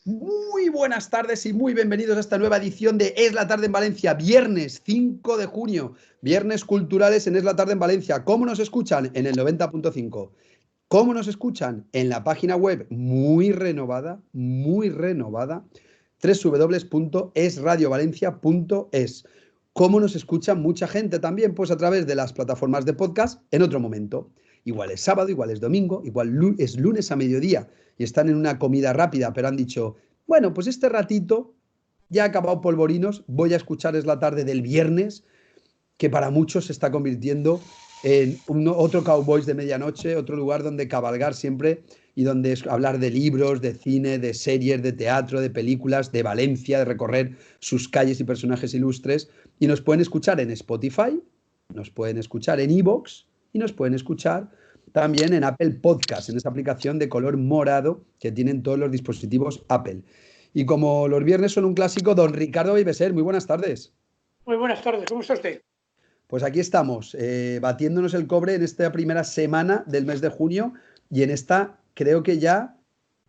Muy buenas tardes y muy bienvenidos a esta nueva edición de Es la Tarde en Valencia, viernes 5 de junio, viernes culturales en Es la Tarde en Valencia. ¿Cómo nos escuchan? En el 90.5. ¿Cómo nos escuchan? En la página web muy renovada, www.esradiovalencia.es. ¿Cómo nos escucha mucha gente también? Pues a través de las plataformas de podcast en otro momento. Igual es sábado, igual es domingo, igual es lunes a mediodía y están en una comida rápida, pero han dicho, bueno, pues este ratito ya ha acabado polvorinos, voy a escuchar Es la Tarde del viernes, que para muchos se está convirtiendo en otro Cowboys de medianoche, otro lugar donde cabalgar siempre y donde hablar de libros, de cine, de series, de teatro, de películas, de Valencia, de recorrer sus calles y personajes ilustres. Y nos pueden escuchar en Spotify, nos pueden escuchar en iVoox y nos pueden escuchar también en Apple Podcast, en esa aplicación de color morado que tienen todos los dispositivos Apple. Y como los viernes son un clásico, don Ricardo Viveser, muy buenas tardes. Muy buenas tardes, ¿cómo está usted? Pues aquí estamos, batiéndonos el cobre en esta primera semana del mes de junio y en esta creo que ya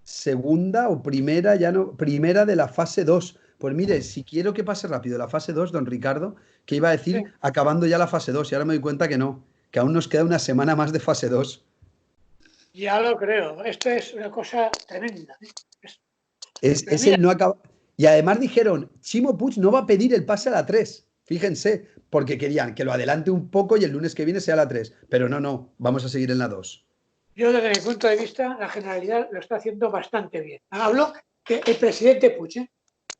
segunda o primera, ya no, primera de la fase 2. Pues mire, si quiero que pase rápido la fase 2, don Ricardo, que iba a Sí, decir acabando ya la fase 2 y ahora me doy cuenta que no, que aún nos queda una semana más de fase 2. ya lo creo. Esto es una cosa tremenda. Pero Es mira, el no acaba. Y además dijeron, Chimo Puig no va a pedir el pase a la 3. Fíjense, porque querían que lo adelante un poco y el lunes que viene sea la 3. Pero no, vamos a seguir en la 2. yo desde mi punto de vista, la Generalidad lo está haciendo bastante bien. Hablo que el presidente Puig,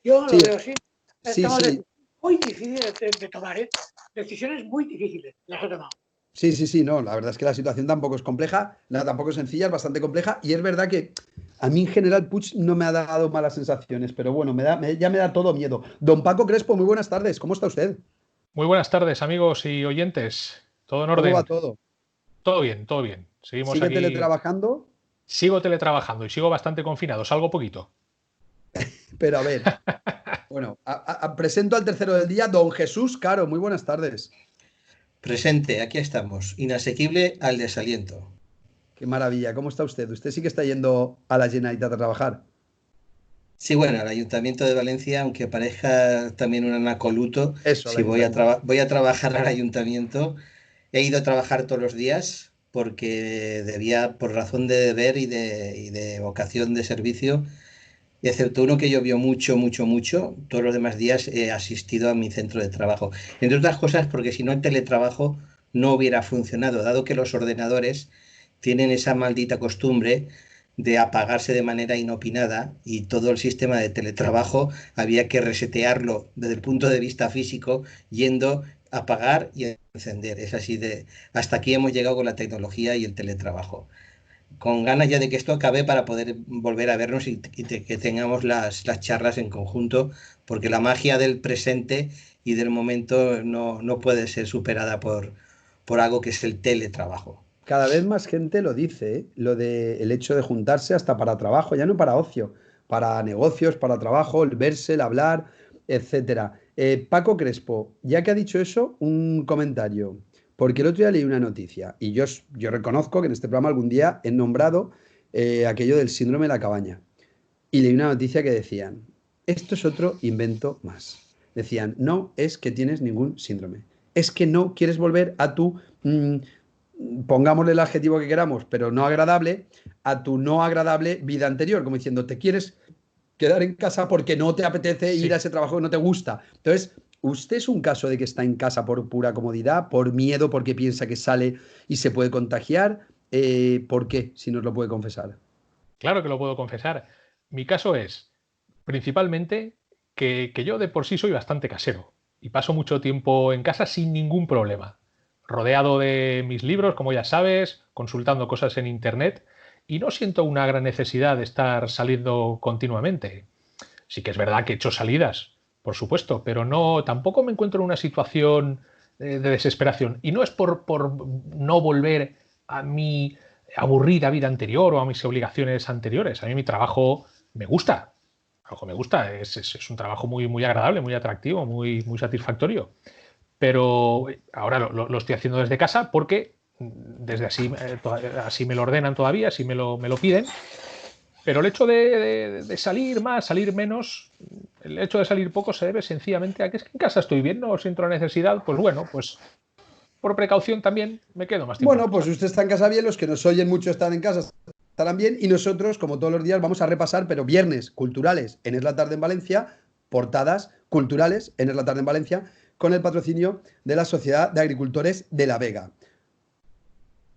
yo lo Sí, veo así, sí, estamos sí, muy difíciles de tomar, decisiones muy difíciles las ha tomado. sí, no, la verdad es que la situación tampoco es compleja, tampoco es sencilla, es bastante compleja y es verdad que a mí en general Puig no me ha dado malas sensaciones, pero bueno, ya me da todo miedo. Don Paco Crespo, muy buenas tardes, ¿cómo está usted? Muy buenas tardes, amigos y oyentes. ¿Todo en ¿Cómo va orden? todo? Todo bien, todo bien. Seguimos ¿Sigue aquí. teletrabajando? Sigo teletrabajando y sigo bastante confinado. Salgo poquito. Pero a ver, bueno, presento al tercero del día, don Jesús Caro, muy buenas tardes. Presente, aquí estamos, inasequible al desaliento. Qué maravilla, ¿cómo está usted? ¿Usted sí que está yendo a la Generalitat a trabajar? Sí, bueno, el Ayuntamiento de Valencia, aunque parezca también un anacoluto, Eso, al si ayuntamiento. voy a trabajar al Ayuntamiento, he ido a trabajar todos los días porque debía, por razón de deber y de vocación de servicio, y excepto uno que llovió mucho, todos los demás días he asistido a mi centro de trabajo. Entre otras cosas, porque si no el teletrabajo no hubiera funcionado, dado que los ordenadores tienen esa maldita costumbre de apagarse de manera inopinada y todo el sistema de teletrabajo había que resetearlo desde el punto de vista físico, yendo a apagar y encender. Es así de, hasta aquí hemos llegado con la tecnología y el teletrabajo, con ganas ya de que esto acabe para poder volver a vernos y que tengamos las charlas en conjunto, porque la magia del presente y del momento no puede ser superada por algo que es el teletrabajo. Cada vez más gente lo dice, ¿eh? Lo de el hecho de juntarse hasta para trabajo, ya no para ocio, para negocios, para trabajo, el verse, el hablar, etcétera. Paco Crespo, ya que ha dicho eso, un comentario, porque el otro día leí una noticia y yo reconozco que en este programa algún día he nombrado aquello del síndrome de la cabaña y leí una noticia que decían, esto es otro invento más. Decían, no es que tienes ningún síndrome, es que no quieres volver a tu pongámosle el adjetivo que queramos, pero no agradable, a tu no agradable vida anterior, como diciendo, te quieres quedar en casa porque no te apetece ir a Sí, ese trabajo que no te gusta. Entonces, ¿usted es un caso de que está en casa por pura comodidad, por miedo, porque piensa que sale y se puede contagiar? ¿Por qué? Si nos lo puede confesar. claro que lo puedo confesar. Mi caso es, principalmente, que yo de por sí soy bastante casero y paso mucho tiempo en casa sin ningún problema. Rodeado de mis libros, como ya sabes, consultando cosas en internet y no siento una gran necesidad de estar saliendo continuamente. Sí que es verdad que he hecho salidas, por supuesto, pero no, tampoco me encuentro en una situación de desesperación. Y no es por no volver a mi aburrida vida anterior o a mis obligaciones anteriores. A mí mi trabajo me gusta. Algo me gusta, es un trabajo muy agradable, muy atractivo, muy satisfactorio. Pero ahora lo estoy haciendo desde casa porque desde así me lo ordenan todavía, así me lo piden Pero el hecho de salir más, salir menos, el hecho de salir poco se debe sencillamente a que es que en casa estoy bien, no siento la necesidad, pues bueno, pues por precaución también me quedo más tiempo. Bueno, pues usted está en casa bien, los que nos oyen mucho están en casa estarán bien y nosotros, como todos los días, vamos a repasar, pero viernes culturales en Es la Tarde en Valencia, portadas culturales en Es la Tarde en Valencia, con el patrocinio de la Sociedad de Agricultores de La Vega.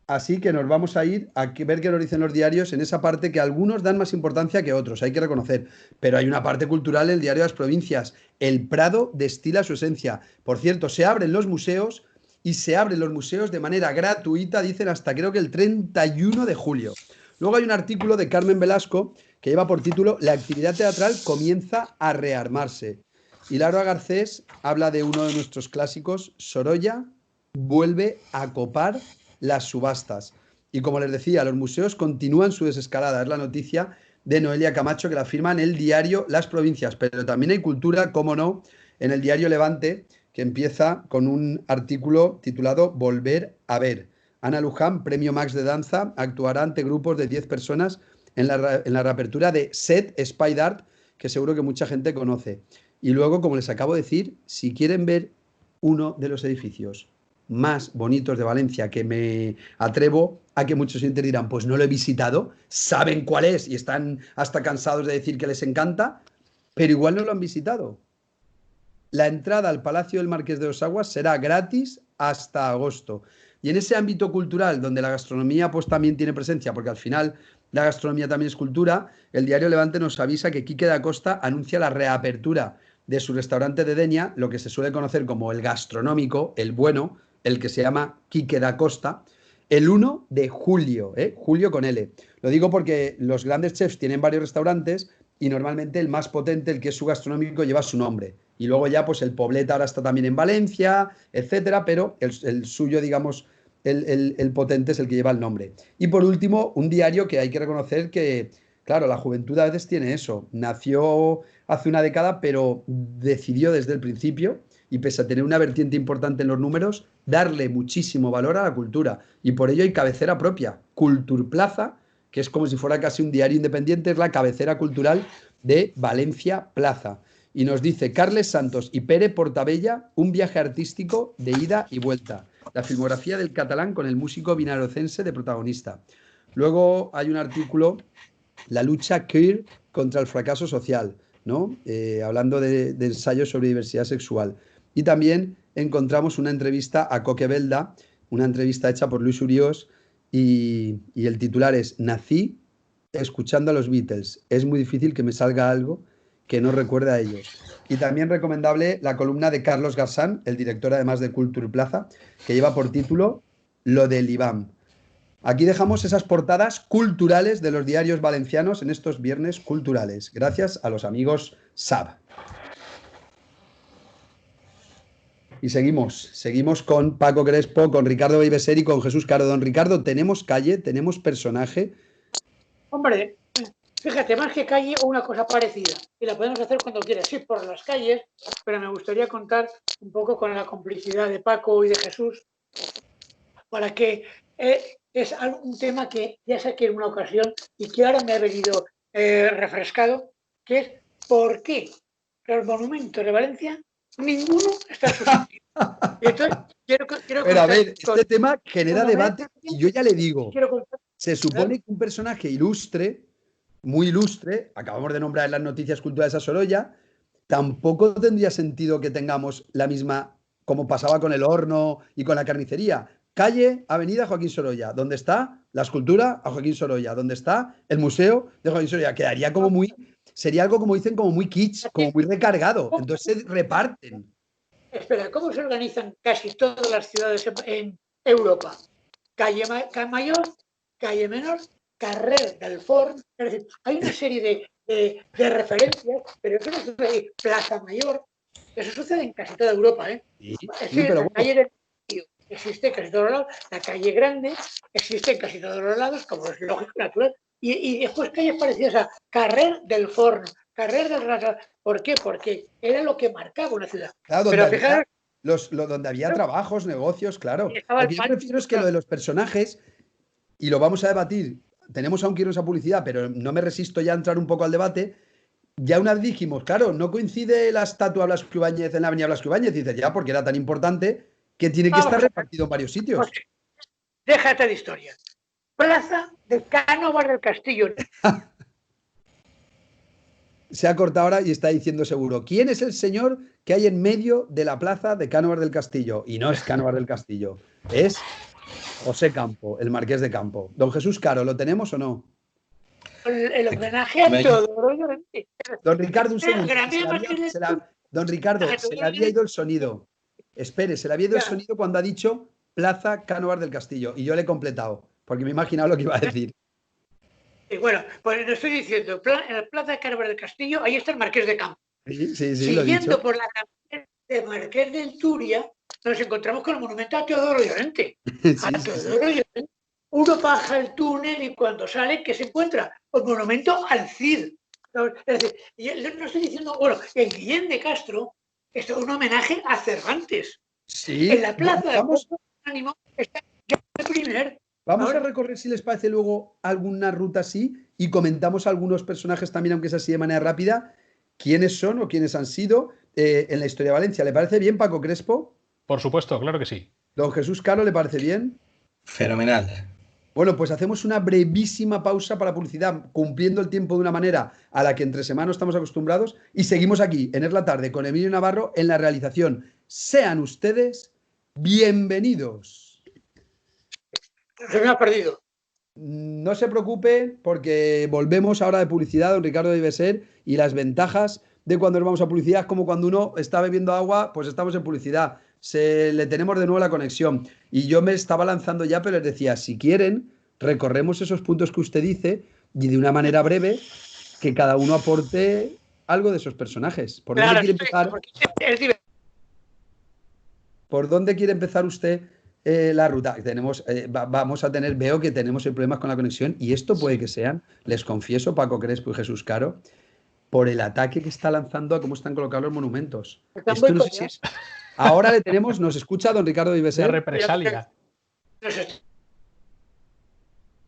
Así que nos vamos a ir a ver qué nos dicen los diarios en esa parte que algunos dan más importancia que otros, hay que reconocer. Pero hay una parte cultural en el Diario de las Provincias. El Prado destila su esencia. Por cierto, se abren los museos y se abren los museos de manera gratuita, dicen hasta creo que el 31 de julio. Luego hay un artículo de Carmen Velasco que lleva por título La actividad teatral comienza a rearmarse. Y Laura Garcés habla de uno de nuestros clásicos, Sorolla vuelve a copar las subastas. Y como les decía, los museos continúan su desescalada. Es la noticia de Noelia Camacho que la firma en el diario Las Provincias. Pero también hay cultura, cómo no, en el diario Levante, que empieza con un artículo titulado Volver a ver. Ana Luján, Premio Max de Danza, actuará ante grupos de 10 personas en la reapertura de Set Spider Art, que seguro que mucha gente conoce. Y luego, como les acabo de decir, si quieren ver uno de los edificios más bonitos de Valencia, que me atrevo a que muchos oyentes dirán, pues no lo he visitado, saben cuál es y están hasta cansados de decir que les encanta, pero igual no lo han visitado. La entrada al Palacio del Marqués de Osaguas será gratis hasta agosto. Y en ese ámbito cultural, donde la gastronomía pues también tiene presencia, porque al final la gastronomía también es cultura, el diario Levante nos avisa que Quique da Costa anuncia la reapertura de su restaurante de Denia, lo que se suele conocer como el gastronómico, el bueno, el que se llama Quique da Costa, el 1 de julio, julio con L. Lo digo porque los grandes chefs tienen varios restaurantes y normalmente el más potente, el que es su gastronómico, lleva su nombre. Y luego ya pues el Pobleta ahora está también en Valencia, etcétera, pero el suyo, digamos, el potente es el que lleva el nombre. Y por último, un diario que hay que reconocer que, claro, la juventud a veces tiene eso. Nació hace una década, pero decidió desde el principio, y pese a tener una vertiente importante en los números, darle muchísimo valor a la cultura. Y por ello hay cabecera propia, Culturplaza, que es como si fuera casi un diario independiente, es la cabecera cultural de Valencia Plaza. Y nos dice Carles Santos y Pere Portabella, un viaje artístico de ida y vuelta. La filmografía del catalán con el músico vinarocense de protagonista. Luego hay un artículo, La lucha queer contra el fracaso social, ¿no? Hablando de ensayos sobre diversidad sexual. Y también encontramos una entrevista a Coque Belda, una entrevista hecha por Luis Uriós, y el titular es Nací escuchando a los Beatles. Es muy difícil que me salga algo que no recuerde a ellos. Y también recomendable la columna de Carlos Garzán, el director además de Culturplaza, que lleva por título Lo del IBAM. Aquí dejamos esas portadas culturales de los diarios valencianos en estos viernes culturales, gracias a los amigos SAB. Y seguimos con Paco Crespo, con Ricardo Beibeser y con Jesús Caro. Don Ricardo, ¿tenemos calle? ¿Tenemos personaje? Hombre, fíjate, más que calle, una cosa parecida. Y la podemos hacer cuando quieras, sí, por las calles, pero me gustaría contar un poco con la complicidad de Paco y de Jesús, para que es un tema que ya saqué en una ocasión y que ahora me ha venido refrescado, que es por qué los monumentos de Valencia ninguno está en su sitio. Y entonces quiero pero a ver, este tema genera debate y yo ya le digo, se supone que un personaje ilustre, muy ilustre, acabamos de nombrar en las noticias culturales a Sorolla, tampoco tendría sentido que tengamos la misma, como pasaba con el horno y con la carnicería. Calle, avenida Joaquín Sorolla. ¿Dónde está la escultura? A Joaquín Sorolla. ¿Dónde está el museo de Joaquín Sorolla? Quedaría como muy, sería algo como dicen, como muy kitsch, como muy recargado. Entonces se reparten. Espera, ¿cómo se organizan casi todas las ciudades en Europa? Calle Mayor, calle Menor, Carrer del Forn. Es decir, hay una serie de referencias, pero eso no sucede. Plaza Mayor, eso sucede en casi toda Europa, ¿eh? Sí, es decir, pero la calle del Río existe en casi todos los lados, la calle Grande existe en casi todos los lados, como es lógico, natural, y después calles parecidas a Carrer del Forn, Carrer del Rato. ¿Por qué? Porque era lo que marcaba una ciudad. Claro, pero fijaros, donde había trabajos, negocios, claro. Estaba Lo que yo me refiero es que lo de los personajes, y lo vamos a debatir tenemos aún que irnos a publicidad, pero no me resisto ya a entrar un poco al debate. Ya una vez dijimos, claro, no coincide la estatua Blasco Ibáñez en la avenida Blasco Ibáñez. Dices, ya, porque era tan importante que tiene que estar repartido en varios sitios. Pues, déjate de historia. Plaza de Cánovas del Castillo. Se ha cortado ahora y está diciendo seguro, ¿quién es el señor que hay en medio de la plaza de Cánovas del Castillo? Y no es Cánovas del Castillo, es José Campo, el Marqués de Campo. Don Jesús Caro, ¿lo tenemos o no? El homenaje a Teodoro Llorente. Don Ricardo, un segundo. Don Ricardo, se se le había ido el sonido. Espere, se le había ido el sonido cuando ha dicho Plaza Cánovas del Castillo. Y yo le he completado, porque me he imaginado lo que iba a decir. Y bueno, pues lo estoy diciendo, en la Plaza de Cánovas del Castillo, ahí está el Marqués de Campo. Sí, siguiendo por la calle de Marqués del Turia, nos encontramos con el monumento a Teodoro Llorente. Teodoro Llorente. Uno baja el túnel y cuando sale, ¿qué se encuentra? El monumento al Cid. Es decir, yo no estoy diciendo, bueno, en Guillén de Castro es un homenaje a Cervantes. Sí. En la plaza de Ánimo está el primer. Vamos a recorrer, si les parece, luego alguna ruta así y comentamos algunos personajes también, aunque es así de manera rápida, quiénes son o quiénes han sido en la historia de Valencia. ¿Le parece bien, Paco Crespo? Por supuesto, claro que sí. Don Jesús Caro, ¿le parece bien? Fenomenal. Bueno, pues hacemos una brevísima pausa para publicidad, cumpliendo el tiempo de una manera a la que entre semana estamos acostumbrados, y seguimos aquí, en Es la Tarde, con Emilio Navarro en la realización. Sean ustedes bienvenidos. Se me ha perdido. No se preocupe, porque volvemos ahora de publicidad, don Ricardo debe ser, y las ventajas de cuando nos vamos a publicidad es como cuando uno está bebiendo agua, pues estamos en publicidad. Le tenemos de nuevo la conexión. Y yo me estaba lanzando ya, pero les decía, si quieren, recorremos esos puntos que usted dice y de una manera breve, que cada uno aporte algo de esos personajes. ¿Por dónde quiere empezar? ¿Por dónde quiere empezar usted la ruta? Vamos a tener, veo que tenemos problemas con la conexión y esto puede que sean, les confieso, Paco Crespo y Jesús Caro, por el ataque que está lanzando a cómo están colocados los monumentos. Esto no sé si es... Ahora le tenemos, nos escucha don Ricardo Viveser. La represalia.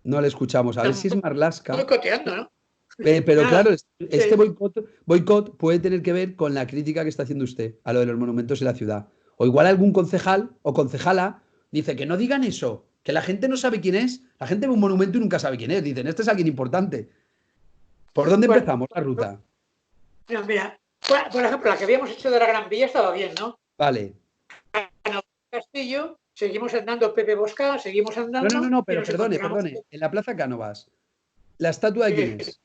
No le escuchamos. A ver si es Marlaska. Boicoteando, ¿no? Pero claro, este boicot puede tener que ver con la crítica que está haciendo usted a lo de los monumentos y la ciudad. O igual algún concejal o concejala dice que no digan eso, que la gente no sabe quién es. La gente ve un monumento y nunca sabe quién es. Dicen, este es alguien importante. ¿Por dónde empezamos la ruta? Mira, por ejemplo, la que habíamos hecho de la Gran Vía estaba bien, ¿no? Vale. Castillo, seguimos andando Pepe Bosca, seguimos andando... No, pero perdone. En la Plaza Cánovas, ¿la estatua de quién es?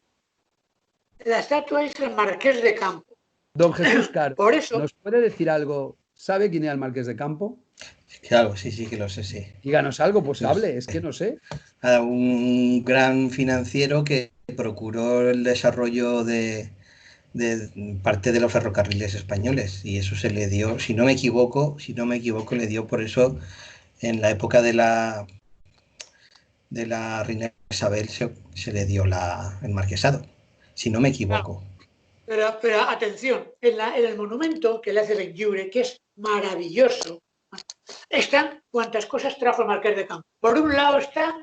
La estatua es el Marqués de Campo. Don Jesús Caro, por eso, ¿nos puede decir algo? ¿Sabe quién era el Marqués de Campo? Claro, sí que lo sé, sí. Díganos algo, pues hable, es que no sé. Un gran financiero que procuró el desarrollo de parte de los ferrocarriles españoles y eso se le dio, si no me equivoco, le dio por eso en la época de la reina Isabel se le dio el marquesado, si no me equivoco. Pero atención, en el monumento que le hace Benlliure, que es maravilloso, están cuantas cosas trajo el Marqués de Campo. Por un lado está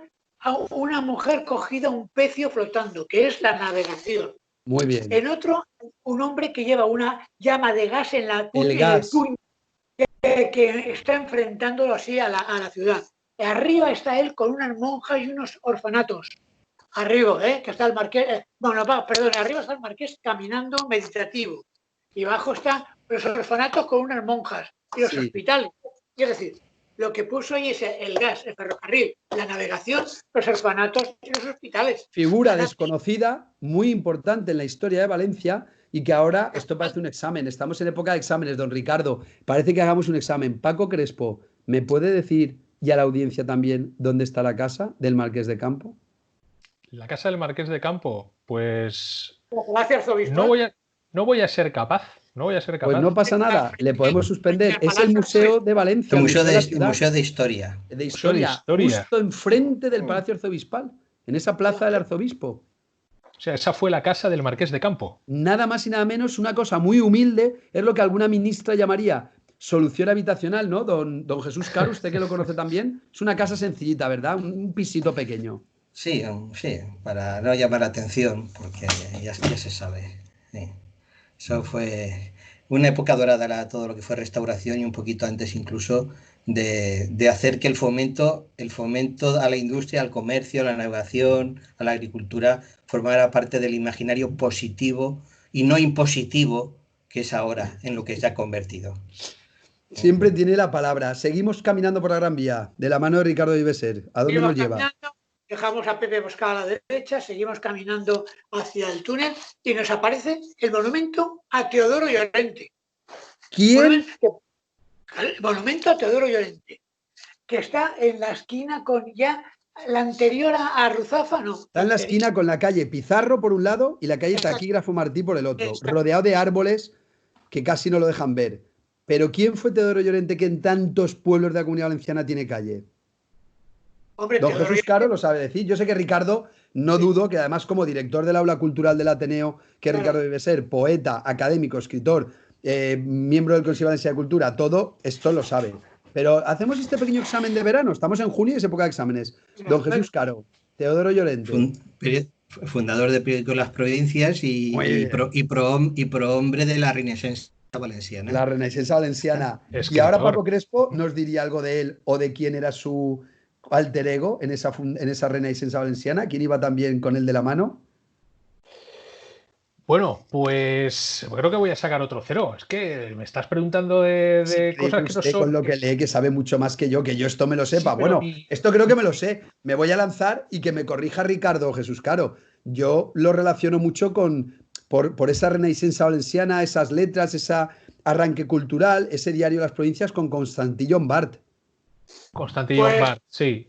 una mujer cogida a un pecio flotando, que es la navegación. Muy bien. En otro, un hombre que lleva una llama de gas en el puño que está enfrentándolo así a la ciudad. Arriba está él con unas monjas y unos orfanatos. Arriba, que está el Marqués... arriba está el Marqués caminando meditativo. Y abajo están los orfanatos con unas monjas y los hospitales. Es decir, lo que puso ahí es el gas, el ferrocarril, la navegación, los orfanatos y los hospitales. Figura desconocida, muy importante en la historia de Valencia y que ahora, esto parece un examen, estamos en época de exámenes, don Ricardo, parece que hagamos un examen. Paco Crespo, ¿me puede decir, y a la audiencia también, dónde está la casa del Marqués de Campo? La casa del Marqués de Campo, pues... No voy a ser capaz. Pues no pasa nada, le podemos suspender. Es el Museo de Valencia. El Museo de Historia. De Historia. Justo enfrente del Palacio Arzobispal, en esa plaza del Arzobispo. O sea, esa fue la casa del Marqués de Campo. Nada más y nada menos, una cosa muy humilde, es lo que alguna ministra llamaría solución habitacional, ¿no? Don Jesús Caro, usted que lo conoce también, es una casa sencillita, ¿verdad? Un pisito pequeño. Sí, sí, para no llamar la atención, porque ya se sabe. Sí. Eso fue una época dorada, todo lo que fue restauración y un poquito antes incluso de hacer que el fomento a la industria, al comercio, a la navegación, a la agricultura, formara parte del imaginario positivo y no impositivo que es ahora en lo que se ha convertido. Siempre tiene la palabra. Seguimos caminando por la Gran Vía, de la mano de Ricardo Ibeser. ¿A dónde nos lleva? Dejamos a Pepe Bosca a la derecha, seguimos caminando hacia el túnel y nos aparece el monumento a Teodoro Llorente. ¿Quién? El monumento a Teodoro Llorente, que está en la esquina con ya la anterior a Ruzafa, no. Está en la esquina con la calle Pizarro por un lado y la calle Taquígrafo Martí por el otro, rodeado de árboles que casi no lo dejan ver. Pero ¿quién fue Teodoro Llorente que en tantos pueblos de la Comunidad Valenciana tiene calle? Hombre, Don Jesús Caro lo sabe decir. Yo sé que Ricardo, no dudo que además como director del aula cultural del Ateneo, que Ricardo debe ser, poeta, académico, escritor, miembro del Consejo Valenciano de Cultura, todo esto lo sabe. Pero hacemos este pequeño examen de verano. Estamos en junio y es época de exámenes. Don Jesús Caro, Teodoro Llorente. Fundador de Periódico Las Provincias y prohombre de la Renaissance valenciana. La Renaissance valenciana. Y ahora Paco Crespo nos diría algo de él o de quién era su alter ego en esa Renaissance valenciana. ¿Quién iba también con él de la mano? Bueno, pues creo que voy a sacar otro cero. Es que me estás preguntando de cosas que no son. Con lo que lee, que sabe mucho más que yo esto me lo sepa. Sí, bueno, esto creo que me lo sé. Me voy a lanzar y que me corrija Ricardo Jesús Caro. Yo lo relaciono mucho por esa Renaissance valenciana, esas letras, ese arranque cultural, ese diario de las provincias con Constantí Llombart. Constantí Llombart, sí.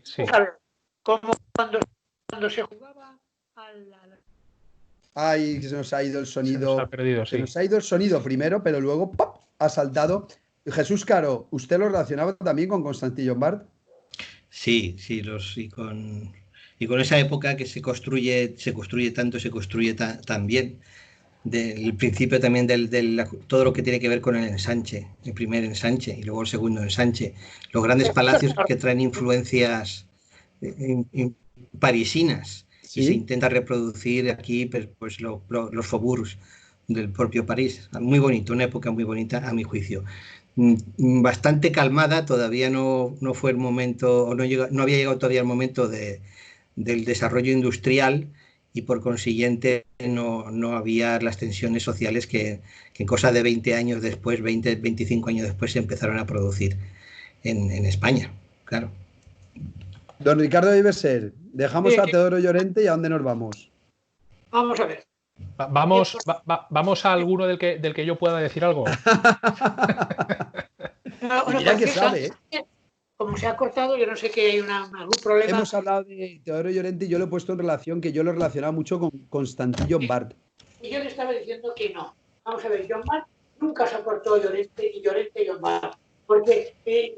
Como cuando se jugaba al... Ay, se nos ha ido el sonido. Se nos ha perdido, se nos ha ido el sonido primero, pero luego ¡pop! Ha saltado. Jesús Caro, ¿usted lo relacionaba también con Constantí Llombart? Sí, y con esa época que se construye tan bien. Del principio también todo lo que tiene que ver con el ensanche, el primer ensanche y luego el segundo ensanche. Los grandes palacios que traen influencias parisinas. ¿Sí? Y se intenta reproducir aquí pues los faubourgs del propio París. Muy bonito, una época muy bonita a mi juicio. Bastante calmada, todavía no fue el momento, no había llegado todavía el momento del desarrollo industrial y por consiguiente no había las tensiones sociales que en cosa de 20 años después, 20, 25 años después se empezaron a producir en España, claro. Don Ricardo Iberser, dejamos a Teodoro Llorente y ¿a dónde nos vamos? Vamos a ver. ¿Vamos a alguno del que yo pueda decir algo? Mira que sabe, Como se ha cortado, yo no sé que hay algún problema. Hemos hablado de Teodoro Llorente y yo lo he puesto en relación, que yo lo relacionaba mucho con Constantí Llombart. Y yo le estaba diciendo que no. Vamos a ver, Llombart nunca soportó Llorente y Llorente Llombart. Porque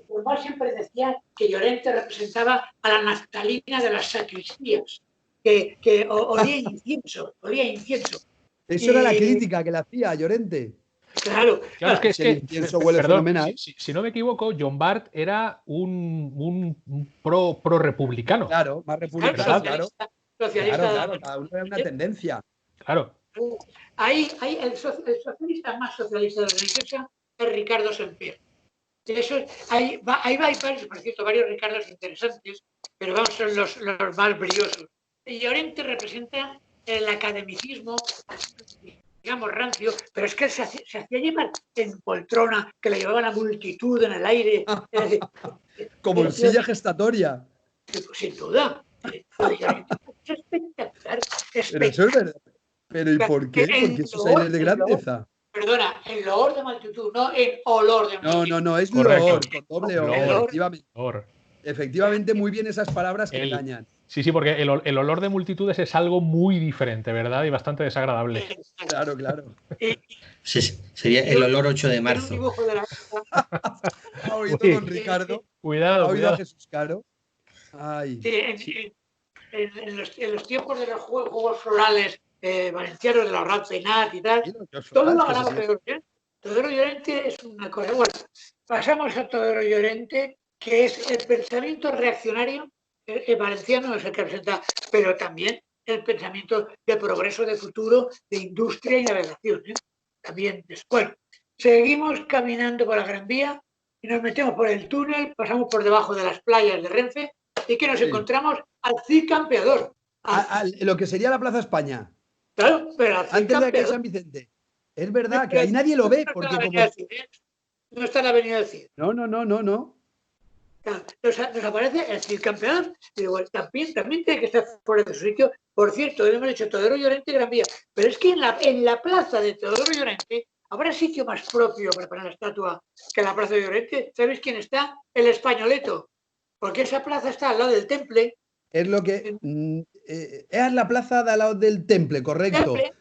Llombart siempre decía que Llorente representaba a la naftalina de las sacristías, que olía incienso. Eso era la crítica que le hacía a Llorente. Claro, es que el incienso huele fenomenal. Si no me equivoco, Llombart era un pro republicano. Claro, más republicano, claro. Socialista. Claro, cada uno era una tendencia. Claro. Ahí el socialista más socialista de la Iglesia es Ricardo Semper. Ahí hay varios Ricardos interesantes, pero vamos, son los más brillosos. Llorente representa el academicismo, digamos, rancio, pero es que se hacía llevar en poltrona, que le llevaban a multitud en el aire. Como en silla gestatoria. Sin duda. Es espectacular. Pero eso es verdad. Pero ¿y por qué? Porque esos aires de grandeza. Perdona, en loor de multitud, no en olor de multitud. No, es loor, con doble O, efectivamente. Efectivamente, muy bien esas palabras que engañan. Sí, porque el olor de multitudes es algo muy diferente, ¿verdad? Y bastante desagradable. Claro. Sí, sería el olor 8 de marzo. ¿Ha oído don Ricardo? Cuidado. ¿Ha oído a Jesús Caro? Ay. Sí, en los tiempos de los juegos florales valencianos, de la Rat Peinat y tal, todo lo ganaba Teodoro Llorente. Teodoro Llorente es una cosa. Bueno, pasamos a Teodoro Llorente, que es el pensamiento reaccionario el valenciano es el que representa, pero también el pensamiento de progreso, de futuro, de industria y navegación. También, bueno, seguimos caminando por la Gran Vía y nos metemos por el túnel, pasamos por debajo de las playas de Renfe y que nos encontramos al Cid Campeador. Lo que sería la Plaza España. Claro, pero al Cid antes de la calle Campeador. San Vicente. Es verdad que ahí nadie lo ve, porque como... No está en la Avenida del Cid. No. Nos aparece el Cid Campeador. Y digo, también tiene que estar fuera de su sitio. Por cierto, hemos dicho Teodoro Llorente y Gran Vía. Pero es que en la plaza de Teodoro Llorente habrá sitio más propio para poner la estatua que la plaza de Llorente. ¿Sabéis quién está? El Españoleto. Porque esa plaza está al lado del Temple. Es lo que... es la plaza de al lado del Temple, correcto. Temple.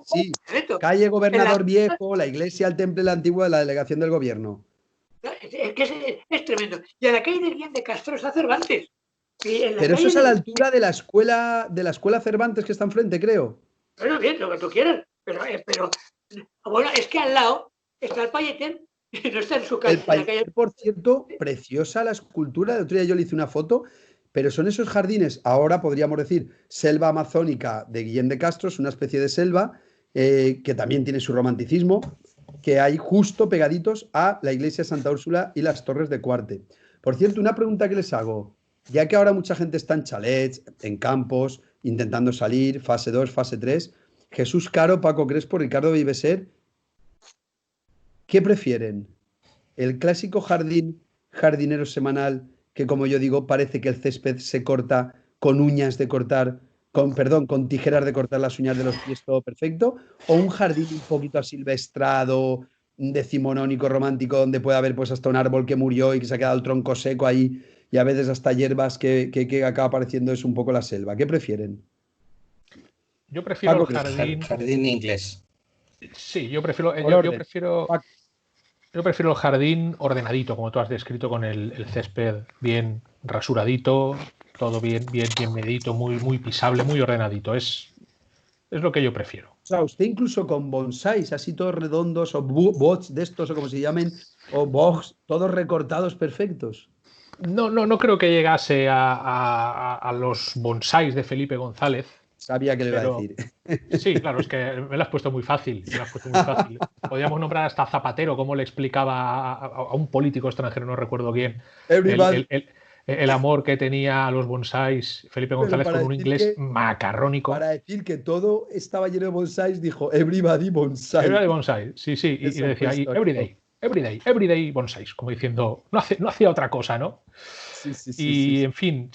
Sí. Calle Gobernador Viejo, la iglesia, el Temple, la antigua, la delegación del gobierno. Es tremendo. Y a la calle de Guillén de Castro está Cervantes. Pero eso es a la altura de la escuela Cervantes que está enfrente, creo. Bueno, bien, lo que tú quieras. Pero bueno, es que al lado está el Palleter y no está en su calle. El Palleter, por cierto, preciosa la escultura. El otro día yo le hice una foto, pero son esos jardines, ahora podríamos decir, selva amazónica de Guillén de Castro, es una especie de selva que también tiene su romanticismo, que hay justo pegaditos a la iglesia de Santa Úrsula y las Torres de Cuarte. Por cierto, una pregunta que les hago, ya que ahora mucha gente está en chalets, en campos, intentando salir, fase 2, fase 3, Jesús Caro, Paco Crespo, Ricardo Viveser, ¿qué prefieren? ¿El clásico jardinero semanal que, como yo digo, parece que el césped se corta con uñas de cortar, con tijeras de cortar las uñas de los pies, todo perfecto? ¿O un jardín un poquito asilvestrado, decimonónico, romántico, donde puede haber pues hasta un árbol que murió y que se ha quedado el tronco seco ahí y a veces hasta hierbas que acaba pareciendo es un poco la selva? ¿Qué prefieren? Yo prefiero Paco, el jardín inglés. Sí, yo prefiero el jardín ordenadito, como tú has descrito, con el césped bien rasuradito, todo bien medito, muy pisable, muy ordenadito. Es lo que yo prefiero. O sea, usted incluso con bonsáis, así todos redondos, o bots de estos, o como se llamen, o box, todos recortados perfectos. No creo que llegase a los bonsáis de Felipe González. Sabía que le iba a decir. Sí, claro, es que me lo has puesto muy fácil. Podríamos nombrar hasta Zapatero, como le explicaba a un político extranjero, no recuerdo bien, el amor que tenía a los bonsáis Felipe González con un inglés macarrónico. Para decir que todo estaba lleno de bonsáis, dijo everybody bonsai. Everybody bonsai, sí, y decía ahí everyday bonsáis, como diciendo, no hacía otra cosa, ¿no? En fin,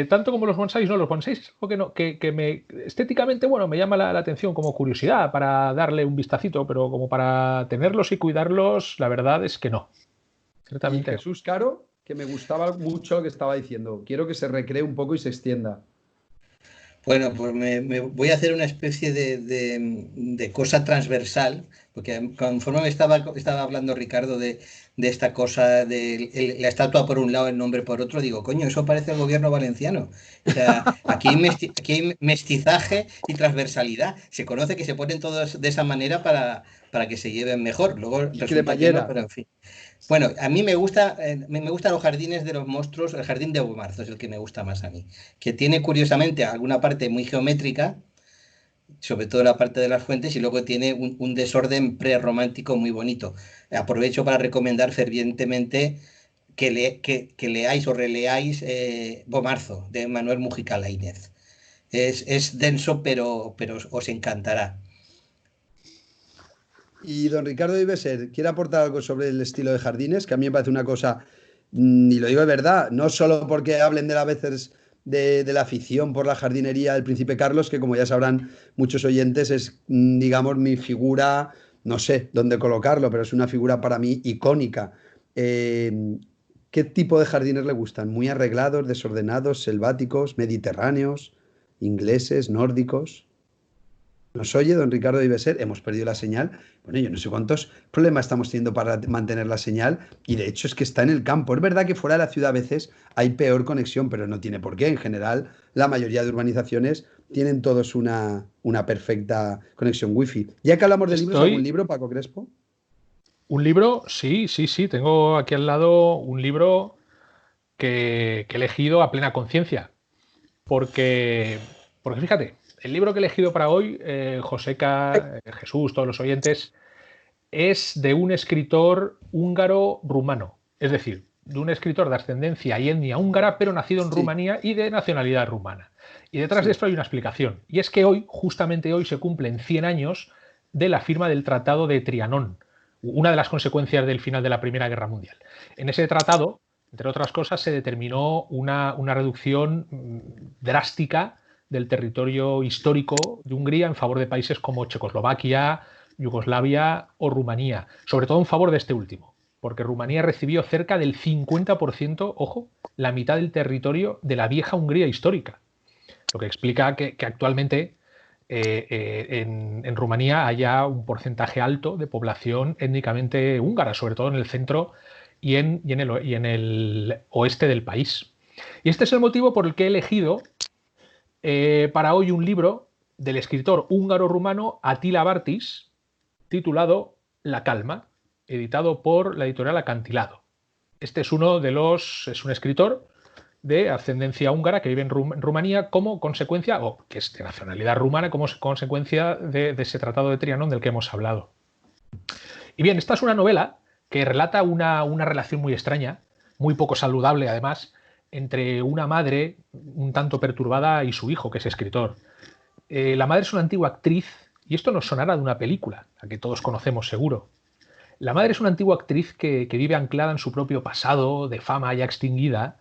tanto como los bonsáis, los bonsáis es algo que me estéticamente, bueno, me llama la atención como curiosidad para darle un vistacito, pero como para tenerlos y cuidarlos, la verdad es que no. Ciertamente. Y Jesús Caro, que me gustaba mucho lo que estaba diciendo. Quiero que se recree un poco y se extienda. Bueno, pues me voy a hacer una especie de cosa transversal, porque conforme me estaba hablando Ricardo de esta cosa de la estatua por un lado, el nombre por otro, digo, coño, eso parece el gobierno valenciano. O sea, aquí hay mestizaje y transversalidad. Se conoce que se ponen todos de esa manera para que se lleven mejor. Luego resulta que no, pero en fin. Bueno, a mí me gustan los jardines de los monstruos. El jardín de Bomarzo es el que me gusta más a mí, que tiene curiosamente alguna parte muy geométrica, sobre todo la parte de las fuentes, y luego tiene un desorden prerromántico muy bonito. Aprovecho para recomendar fervientemente que leáis o releáis Bomarzo, de Manuel Mujica Laínez. Es denso, pero os encantará. Y don Ricardo Viveser, ¿quiere aportar algo sobre el estilo de jardines? Que a mí me parece una cosa, y lo digo de verdad, no solo porque hablen de a veces de la afición por la jardinería del Príncipe Carlos, que como ya sabrán muchos oyentes es, digamos, mi figura, no sé dónde colocarlo, pero es una figura para mí icónica. ¿Qué tipo de jardines le gustan? ¿Muy arreglados, desordenados, selváticos, mediterráneos, ingleses, nórdicos? ¿Nos oye, don Ricardo Viveser? Hemos perdido la señal. Bueno, yo no sé cuántos problemas estamos teniendo para mantener la señal y de hecho es que está en el campo. Es verdad que fuera de la ciudad a veces hay peor conexión, pero no tiene por qué. En general, la mayoría de urbanizaciones tienen todos una perfecta conexión wifi. Ya que hablamos de libros, ¿algún libro, Paco Crespo? Un libro, sí. Tengo aquí al lado un libro que he elegido a plena conciencia. Porque fíjate, el libro que he elegido para hoy, Joseca, Jesús, todos los oyentes, es de un escritor húngaro-rumano. Es decir, de un escritor de ascendencia y etnia húngara, pero nacido en Rumanía y de nacionalidad rumana. Y detrás de esto hay una explicación. Y es que hoy, justamente hoy, se cumplen 100 años de la firma del Tratado de Trianón, una de las consecuencias del final de la Primera Guerra Mundial. En ese tratado, entre otras cosas, se determinó una reducción drástica del territorio histórico de Hungría en favor de países como Checoslovaquia, Yugoslavia o Rumanía, sobre todo en favor de este último, porque Rumanía recibió cerca del 50%, ojo, la mitad del territorio de la vieja Hungría histórica, lo que explica que actualmente en Rumanía haya un porcentaje alto de población étnicamente húngara, sobre todo en el centro y en el oeste del país. Y este es el motivo por el que he elegido para hoy un libro del escritor húngaro-rumano Attila Bartis, titulado La calma, editado por la editorial Acantilado. Este es es un escritor de ascendencia húngara que vive en Rumanía como consecuencia, o que es de nacionalidad rumana, como consecuencia de ese Tratado de Trianón del que hemos hablado. Y bien, esta es una novela que relata una relación muy extraña, muy poco saludable además, entre una madre un tanto perturbada y su hijo, que es escritor. La madre es una antigua actriz, y esto nos sonará de una película, la que todos conocemos seguro. La madre es una antigua actriz que vive anclada en su propio pasado, de fama ya extinguida,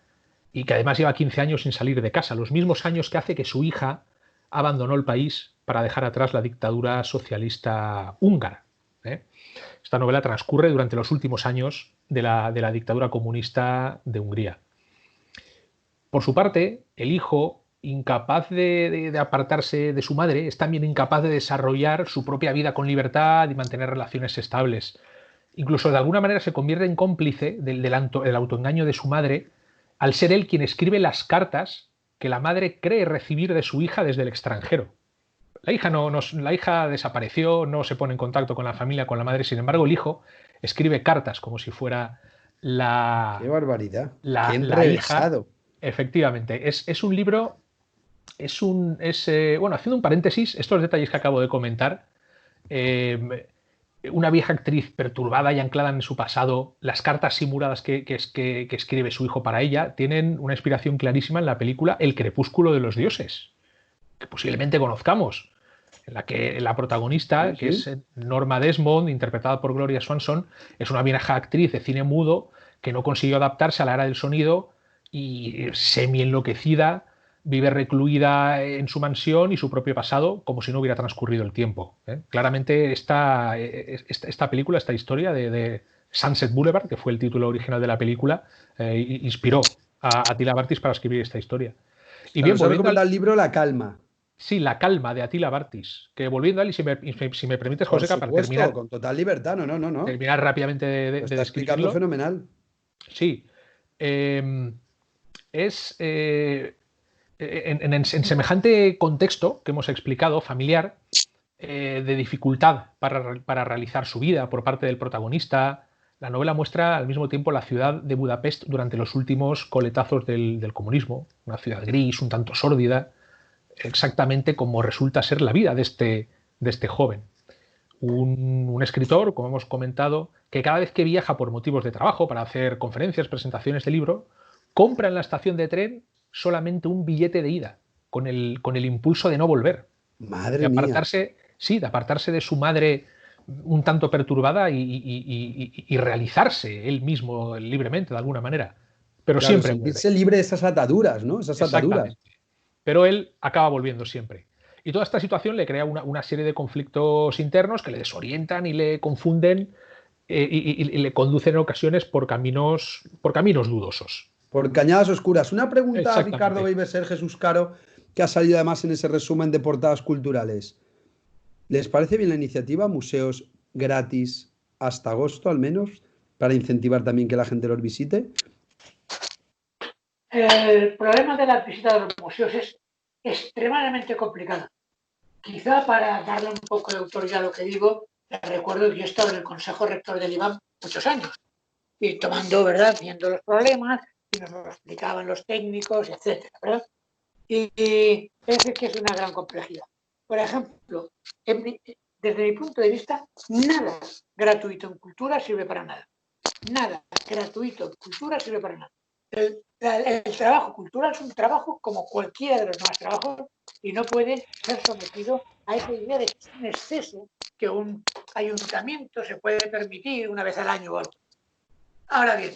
y que además lleva 15 años sin salir de casa, los mismos años que hace que su hija abandonó el país para dejar atrás la dictadura socialista húngara. Esta novela transcurre durante los últimos años de la dictadura comunista de Hungría. Por su parte, el hijo, incapaz de apartarse de su madre, es también incapaz de desarrollar su propia vida con libertad y mantener relaciones estables. Incluso de alguna manera se convierte en cómplice del autoengaño de su madre, al ser él quien escribe las cartas que la madre cree recibir de su hija desde el extranjero. La hija desapareció, no se pone en contacto con la familia, con la madre, sin embargo el hijo escribe cartas como si fuera la... ¡Qué barbaridad! La, ¡Qué la hija. enrevesado! Efectivamente, es un libro, bueno, haciendo un paréntesis, estos detalles que acabo de comentar, una vieja actriz perturbada y anclada en su pasado, las cartas simuladas que escribe su hijo para ella, tienen una inspiración clarísima en la película El crepúsculo de los dioses, que posiblemente conozcamos, en la que la protagonista, que es Norma Desmond, interpretada por Gloria Swanson, es una vieja actriz de cine mudo que no consiguió adaptarse a la era del sonido y semi-enloquecida vive recluida en su mansión y su propio pasado como si no hubiera transcurrido el tiempo. Claramente esta película, esta historia de Sunset Boulevard, que fue el título original de la película, inspiró a Attila Bartis para escribir esta historia. Y bien, volviendo al libro La calma. Sí, La calma, de Attila Bartis. Que volviendo a él, y si me permites, Joseca, para terminar... con total libertad, no. Terminar rápidamente de está explicando fenomenal. Sí. En semejante contexto que hemos explicado, familiar, de dificultad para realizar su vida por parte del protagonista, la novela muestra al mismo tiempo la ciudad de Budapest durante los últimos coletazos del comunismo, una ciudad gris, un tanto sórdida, exactamente como resulta ser la vida de este joven. Un escritor, como hemos comentado, que cada vez que viaja por motivos de trabajo, para hacer conferencias, presentaciones de libro, compra en la estación de tren solamente un billete de ida, con el impulso de no volver. Madre mía. Sí, de apartarse de su madre un tanto perturbada y realizarse él mismo libremente, de alguna manera. Pero claro, siempre sentirse libre de esas ataduras, ¿no? Esas ataduras. Pero él acaba volviendo siempre. Y toda esta situación le crea una serie de conflictos internos que le desorientan y le confunden y le conducen en ocasiones por caminos dudosos. Por cañadas oscuras. Una pregunta a Ricardo Beiberser, Jesús Caro, que ha salido además en ese resumen de portadas culturales. ¿Les parece bien la iniciativa? Museos gratis hasta agosto, al menos, para incentivar también que la gente los visite. El problema de la visita de los museos es extremadamente complicado. Quizá para darle un poco de autoridad a lo que digo, les recuerdo que yo he estado en el Consejo Rector del IBAM muchos años y tomando, ¿verdad?, viendo los problemas, y nos lo explicaban los técnicos, etcétera, ¿verdad? Y ese que es una gran complejidad. Por ejemplo, desde mi punto de vista, nada gratuito en cultura sirve para nada. Nada gratuito en cultura sirve para nada. El trabajo cultural es un trabajo como cualquiera de los demás trabajos y no puede ser sometido a esa idea de que es un exceso que un ayuntamiento se puede permitir una vez al año o algo. Ahora bien,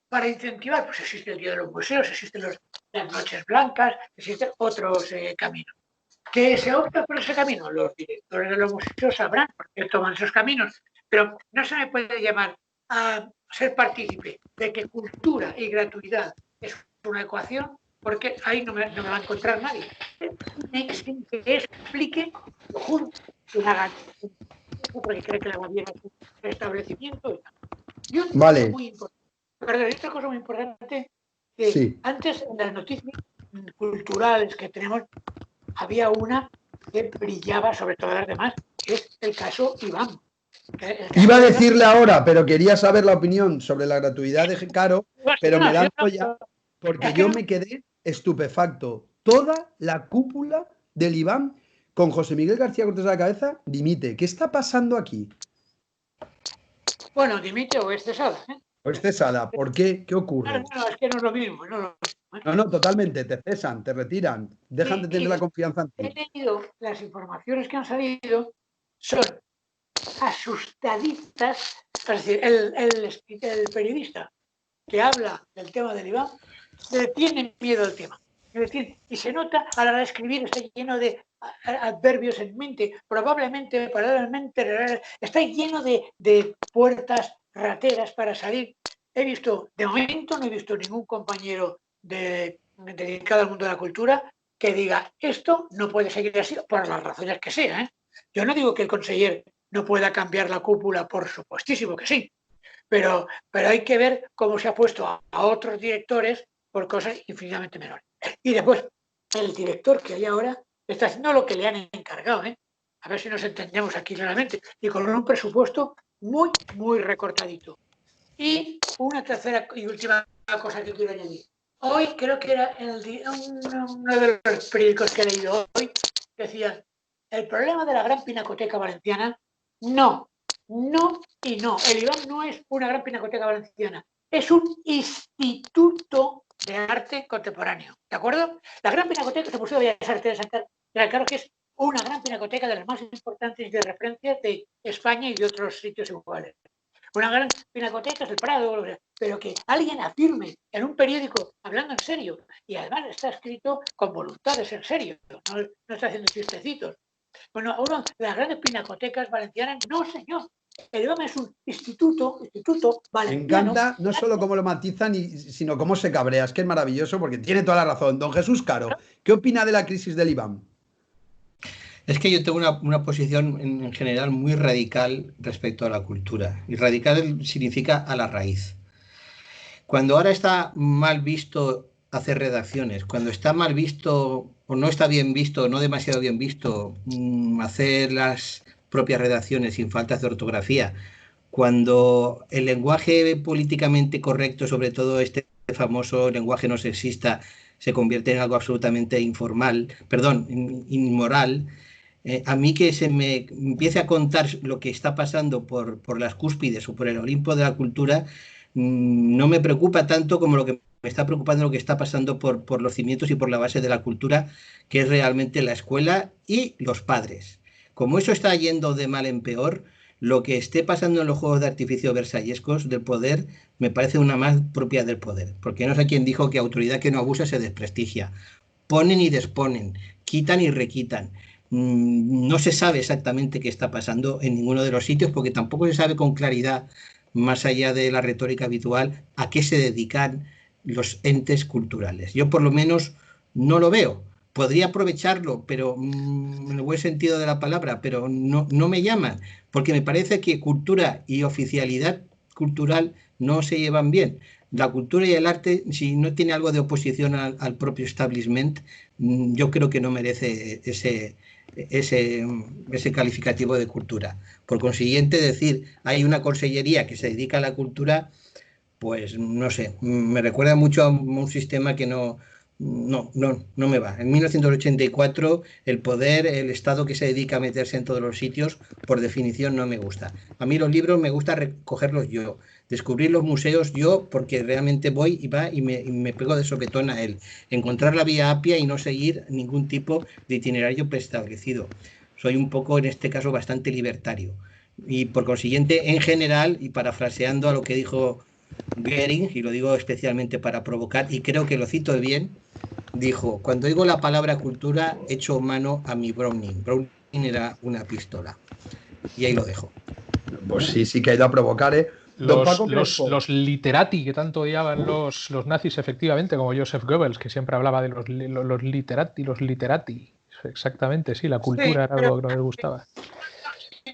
para incentivar, pues existe el Día de los Museos, existen las Noches Blancas, existen otros caminos. ¿Que se opta por ese camino? Los directores de los museos sabrán por qué toman esos caminos, pero no se me puede llamar a ser partícipe de que cultura y gratuidad es una ecuación, porque ahí no me va a encontrar nadie. Sin que explique lo junto, que haga porque cree que le va bien a su establecimiento. Y otra cosa muy importante, perdón, otra cosa muy importante, que Sí. antes en las noticias culturales que tenemos había una que brillaba sobre todas las demás, que es el caso Iván. Iba a decirle ahora, pero quería saber la opinión sobre la gratuidad de Caro, pero me lanzo ya, porque yo me quedé estupefacto. Toda la cúpula del Iván con José Miguel García Cortés a la cabeza dimite. ¿Qué está pasando aquí? Bueno, dimite o es cesada. O es cesada. ¿Por qué? ¿Qué ocurre? No, es que no es lo mismo. No, totalmente. Te cesan, te retiran, dejan de tener la confianza en ti. He tenido las informaciones que han salido son asustadistas. Es decir, el periodista que habla del tema del Iván le tiene miedo al tema. Es decir, y se nota a la hora de escribir, está lleno de adverbios en mente, probablemente, paralelamente, está lleno de puertas rateras para salir. De momento no he visto ningún compañero dedicado al mundo de la cultura que diga esto no puede seguir así por las razones que sea, ¿eh? Yo no digo que el conseller no pueda cambiar la cúpula, por supuestísimo que sí, pero hay que ver cómo se ha puesto a otros directores por cosas infinitamente menores. Y después, el director que hay ahora está haciendo lo que le han encargado, ¿eh? A ver si nos entendemos aquí claramente, y con un presupuesto muy, muy recortadito. Y una tercera y última cosa que quiero añadir. Hoy creo que era uno de los periódicos que he leído hoy, decía, el problema de la gran pinacoteca valenciana, no y no. El Iván no es una gran pinacoteca valenciana, es un instituto de arte contemporáneo, ¿de acuerdo? La gran pinacoteca del Museo de Bellas Artes de Santander, claro que es una gran pinacoteca de las más importantes de referencia de España y de otros sitios iguales. Una gran pinacoteca es el Prado, pero que alguien afirme en un periódico hablando en serio, y además está escrito con voluntad de ser serio, no está haciendo chistecitos. Bueno, ahora las grandes pinacotecas valencianas, no señor. El Iván es un instituto valenciano. Me encanta no solo cómo lo matizan, sino cómo se cabrea. Es que es maravilloso porque tiene toda la razón. Don Jesús Caro, ¿qué opina de la crisis del Iván? Es que yo tengo una posición en general muy radical respecto a la cultura. Y radical significa a la raíz. Cuando ahora está mal visto hacer redacciones, cuando está mal visto o no está bien visto, no demasiado bien visto, hacer las propias redacciones sin faltas de ortografía, cuando el lenguaje políticamente correcto, sobre todo este famoso lenguaje no sexista, se convierte en algo absolutamente inmoral, a mí que se me empiece a contar lo que está pasando por las cúspides o por el Olimpo de la cultura, no me preocupa tanto como lo que me está preocupando lo que está pasando por los cimientos y por la base de la cultura, que es realmente la escuela y los padres. Como eso está yendo de mal en peor, lo que esté pasando en los juegos de artificio versallescos del poder me parece una más propia del poder, porque no sé quién dijo que autoridad que no abusa se desprestigia. Ponen y desponen, quitan y requitan. No se sabe exactamente qué está pasando en ninguno de los sitios, porque tampoco se sabe con claridad, más allá de la retórica habitual, a qué se dedican los entes culturales. Yo por lo menos no lo veo. Podría aprovecharlo, pero en el buen sentido de la palabra, pero no me llaman, porque me parece que cultura y oficialidad cultural no se llevan bien. La cultura y el arte, si no tiene algo de oposición al propio establishment, yo creo que no merece ese calificativo de cultura. Por consiguiente, decir, hay una consellería que se dedica a la cultura, pues no sé, me recuerda mucho a un sistema que no me va. En 1984, el poder, el Estado que se dedica a meterse en todos los sitios, por definición no me gusta. A mí los libros me gusta recogerlos yo, descubrir los museos yo, porque realmente voy y me pego de sopetón a él. Encontrar la vía apia y no seguir ningún tipo de itinerario preestablecido. Soy un poco, en este caso, bastante libertario. Y por consiguiente, en general, y parafraseando a lo que dijo Goering, y lo digo especialmente para provocar, y creo que lo cito bien, dijo: cuando oigo la palabra cultura, echo mano a mi Browning. Browning era una pistola. Y ahí lo dejo. Pues sí que ha ido a provocar, ¿eh? Don Paco Crespo. Los literati que tanto odiaban los nazis, efectivamente, como Joseph Goebbels, que siempre hablaba de los literati. Exactamente, sí, la cultura era algo que no les gustaba.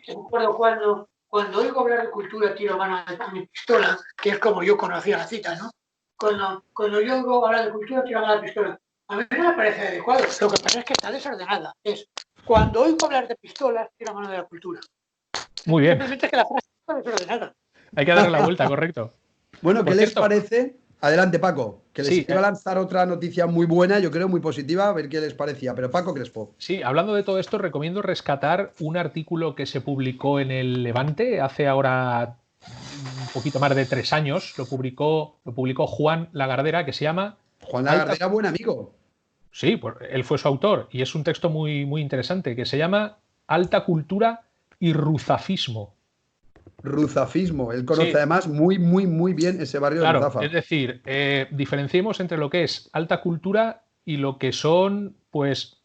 Recuerdo cuando oigo hablar de cultura, tiro mano a mi pistola, que es como yo conocía la cita, ¿no? Cuando yo oigo hablar de cultura, tiro mano a la pistola. A mí no me parece adecuado. Lo que pasa es que está desordenada. Es cuando oigo hablar de pistolas, tiro mano de la cultura. Muy bien. Simplemente es que la frase está desordenada. Hay que darle la vuelta, correcto. Bueno, ¿qué les parece? Adelante, Paco, que les iba a lanzar otra noticia muy buena, yo creo muy positiva, a ver qué les parecía. Pero Paco Crespo. Sí, hablando de todo esto, recomiendo rescatar un artículo que se publicó en el Levante hace ahora un poquito más de 3 años. Lo publicó Juan Lagardera, que se llama... Juan Lagardera, buen amigo. Sí, pues él fue su autor y es un texto muy, muy interesante que se llama Alta Cultura y Ruzafismo. Ruzafismo, él conoce además muy bien ese barrio de Ruzafa. Es decir, diferenciemos entre lo que es alta cultura y lo que son, pues,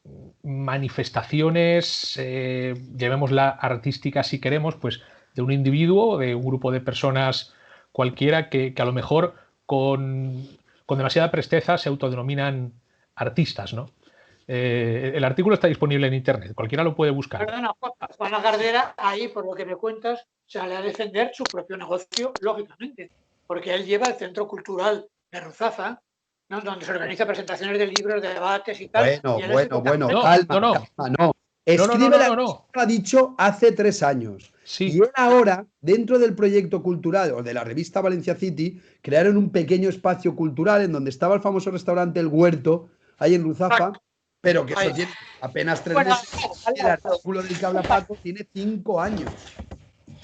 manifestaciones, llamémosla artísticas si queremos, pues, de un individuo o de un grupo de personas cualquiera que a lo mejor con demasiada presteza se autodenominan artistas, ¿no? El artículo está disponible en internet, cualquiera lo puede buscar. Perdona, Juan Lagardera, ahí, por lo que me cuentas, sale a defender su propio negocio, lógicamente, porque él lleva el Centro Cultural de Ruzafa, ¿no? Donde se organizan presentaciones de libros, de debates y tal. Bueno, calma. Escribe lo ha dicho hace 3 años. Sí. Y él ahora, dentro del proyecto cultural o de la revista Valencia City, crearon un pequeño espacio cultural en donde estaba el famoso restaurante El Huerto, ahí en Ruzafa, pero que eso tiene apenas 3 meses. El artículo del que habla Paco tiene 5 años.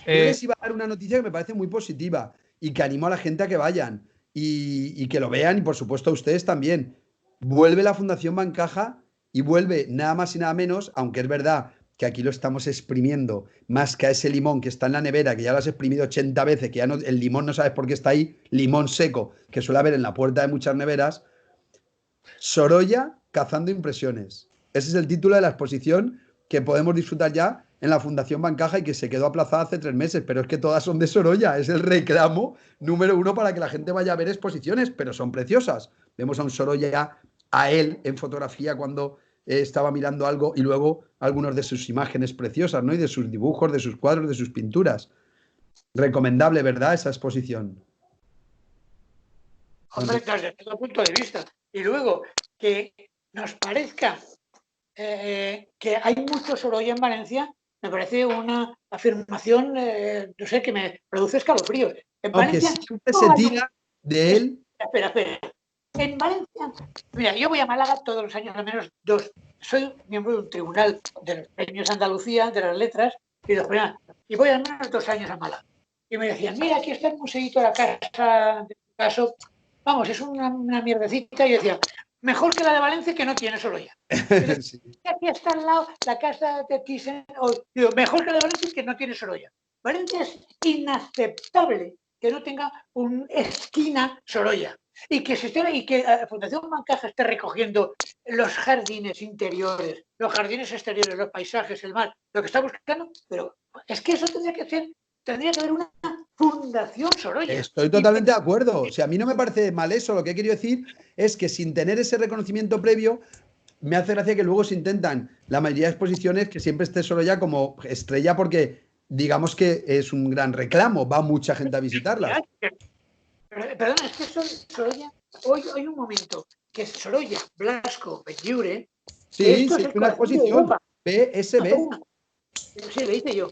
Yo les iba a dar una noticia que me parece muy positiva y que animo a la gente a que vayan y que lo vean, y por supuesto a ustedes también. Vuelve la Fundación Bancaja y vuelve nada más y nada menos, aunque es verdad que aquí lo estamos exprimiendo más que a ese limón que está en la nevera, que ya lo has exprimido 80 veces, que ya no, el limón no sabes por qué está ahí, limón seco, que suele haber en la puerta de muchas neveras. Sorolla cazando impresiones. Ese es el título de la exposición que podemos disfrutar ya en la Fundación Bancaja y que se quedó aplazada hace 3 meses, pero es que todas son de Sorolla, es el reclamo número 1 para que la gente vaya a ver exposiciones, pero son preciosas. Vemos a un Sorolla, a él en fotografía cuando estaba mirando algo, y luego algunas de sus imágenes preciosas, ¿no? Y de sus dibujos, de sus cuadros, de sus pinturas. Recomendable, ¿verdad? Esa exposición. Hombre, desde todo punto de vista. Y luego, que nos parezca que hay mucho Sorolla en Valencia, me parece una afirmación, no sé, que me produce escalofríos. En Valencia siempre se tira de él. Espera. En Valencia, mira, yo voy a Málaga todos los años, al menos 2. Soy miembro de un tribunal de los premios Andalucía, de las letras, y voy al menos 2 años a Málaga. Y me decían, mira, aquí está el museíto de la casa, de tu caso. Vamos, es una mierdecita. Y yo decía, mejor que la de Valencia, que no tiene Sorolla. Sí. Aquí está al lado la casa de Thyssen. Digo, mejor que la de Valencia, que no tiene Sorolla. Valencia es inaceptable que no tenga una esquina Sorolla. Y que la Fundación Bancaja esté recogiendo los jardines interiores, los jardines exteriores, los paisajes, el mar, lo que está buscando. Pero es que eso tendría que haber una Fundación Sorolla. Estoy totalmente de acuerdo. O sea, a mí no me parece mal eso. Lo que he querido decir es que sin tener ese reconocimiento previo, me hace gracia que luego se intentan la mayoría de exposiciones que siempre esté Sorolla como estrella, porque digamos que es un gran reclamo. Va mucha gente a visitarlas. Perdón, es que Sorolla, hoy hay un momento que es Sorolla, Blasco, Benlliure. Sí, es una exposición. BSB. Sí, le hice yo.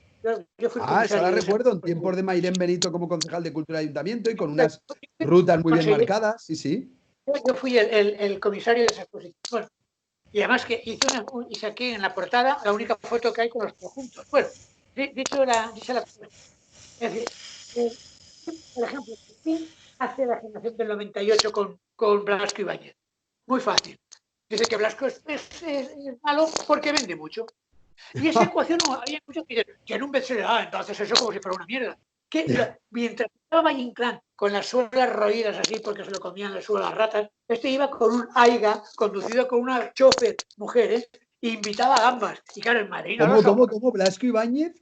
Yo fui Esa la comisario de recuerdo en esa- tiempos de Mairén Benito como concejal de Cultura de Ayuntamiento y con unas rutas muy bien conseguí- marcadas, sí, sí. Yo fui el comisario de esa exposición. Bueno, y además que hice y saqué en la portada la única foto que hay con los conjuntos. Bueno, dicha la cosa. Es decir, eh, por ejemplo, ¿quién hace la generación del 98 con Blasco Ibáñez? Muy fácil. Dice que Blasco es malo porque vende mucho. Y esa ecuación había muchos que dicen, que en un bestseller, entonces eso como si fuera una mierda. Mientras estaba Valle Inclán con las suelas roídas así porque se lo comían las suelas las ratas, este iba con un Aiga conducido con una chofer mujer, e invitaba a gambas. Y claro, en Madrid no lo soportaba. ¿Cómo? Blasco Ibáñez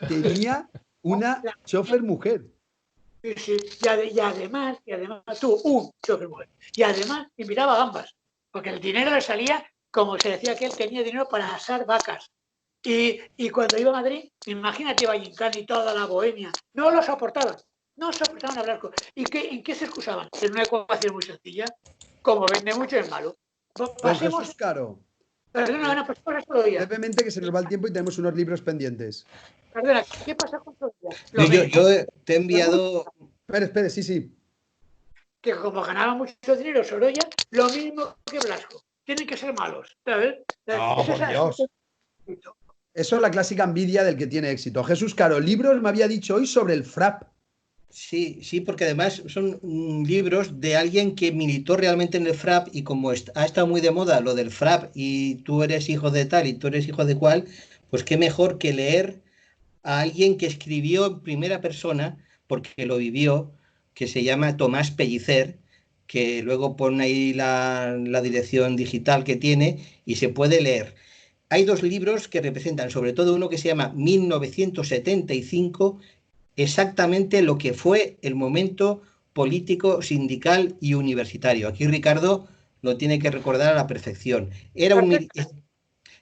tenía una chofer mujer. Sí, sí. Y además tuvo un chofer mujer. Y además invitaba a gambas. Porque el dinero le salía, como se decía que él tenía dinero para asar vacas. Y cuando iba a Madrid, imagínate Valle Inclán y toda la bohemia, no lo soportaban, no soportaban a Blasco. ¿En qué se excusaban? En una ecuación muy sencilla, como vende mucho es malo. Don Pasemos, Jesús Caro, perdona, pasemos a Sorolla. brevemente que se nos va el tiempo y tenemos unos libros pendientes. Perdona, ¿qué pasa con Sorolla? Yo, Lo yo, mismo. yo te he enviado. Espere, sí, sí. Que como ganaba mucho dinero Sorolla, lo mismo que Blasco. Tienen que ser malos, ¿sabes? No, Eso por es Dios. así. Eso es la clásica envidia del que tiene éxito. Jesús Caro, libros me había dicho hoy sobre el frap. Sí, sí, porque además son libros de alguien que militó realmente en el FRAP y como ha estado muy de moda lo del FRAP y tú eres hijo de tal y tú eres hijo de cual, pues qué mejor que leer a alguien que escribió en primera persona, porque lo vivió, que se llama Tomás Pellicer, que luego pone ahí la dirección digital que tiene y se puede leer. Hay dos libros que representan, sobre todo uno que se llama 1975, exactamente lo que fue el momento político, sindical y universitario. Aquí Ricardo lo tiene que recordar a la perfección.